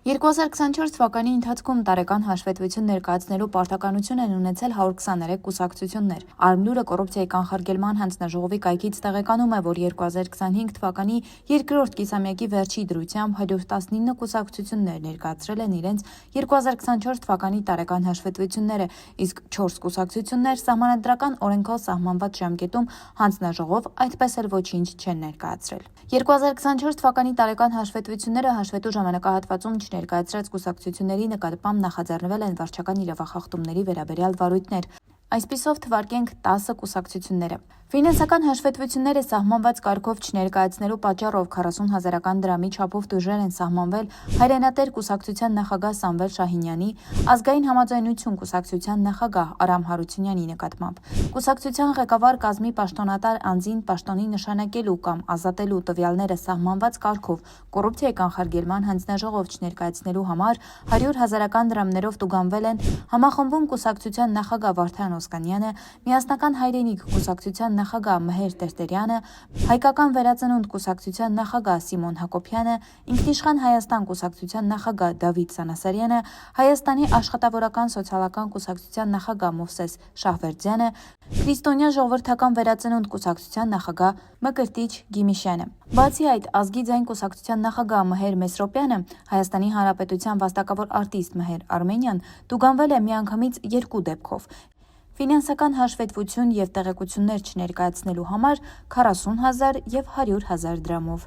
2024 թվականի ընթացքում տարեկան հաշվետվություն ներկայացնելու պարտականություն են ունեցել 123 կուսակցություններ։ Արմլուրը կոռուպցիայի կանխարգելման հանձնաժողովի կայքից տեղեկանում է, որ 2025 թվականի երկրորդ կիսամյակի վերջի դրությամբ 119 կուսակցություններ ներկայացրել են իրենց 2024 թվականի տարեկան հաշվետվությունները, իսկ 4 կուսակցություններ սահմանադրական օրենքով սահմանված ժամկետում հանձնաժողով այդպես էլ ոչինչ չեն ներկայացրել։ 2024 թվականի տարեկան հաշվետվությունները հաշվետու ժամանակահատվածում ներկայացրած կուսակցությունների նկատմամբ նախաձեռնվել են վարչական իրավախախտումների վերաբերյալ վարույթներ։ Այսպիսով թվարկենք 10 կուսակցությունները։ Ֆինանսական հաշվետվությունները սահմանված կարգով չներկայացնելու պատճառով 40,000 դրամի չափով տուժեր են սահմանվել Հայրենատեր կուսակցության նախագահ Սամվել Շահինյանի, Ազգային համաձայնություն կուսակցության նախագահ Արամ Հարությունյանի նկատմամբ։ Կուսակցության ղեկավար կազմի պաշտոնատար անձին պաշտոնի նշանակելու կամ ազատելու տվյալները սահմանված կարգով կոռուպցիայի կանխարգելման հանձնաժողով չներկայացնելու համար 100,000 դրամներով տուգանվել են Համախմբում կուսակցության նախագահ Վարդան Օսկանյանը, Միասնական հայրենիք կուսակցության նախագահ Մհեր Տերտերյանը, Հայկական վերածնունդ կուսակցության նախագահ Սիմոն Հակոբյանը, Ինքնիշխան Հայաստան կուսակցության նախագահ Դավիթ Սանասարյանը, Հայաստանի աշխատավորական սոցիալական կուսակցության նախագահ Մովսես Շահվերդյանը, Քրիստոնյա ժողովրդական վերածնունդ կուսակցության նախագահ Մկրտիչ Գիմիշյանը։ Բացի այդ, Ազգի ձայն կուսակցության նախագահ Մհեր Մեսրոպյանը, Հայաստանի Հանրապետության վաստակավոր արտիստ Մհեր Արմենյան տուգանվել է միանգամից 2 դեպքով։ Ֆինանսական հաշվետվություն և տեղեկություններ չներկայացնելու համար 40,000 և 100,000 դրամով։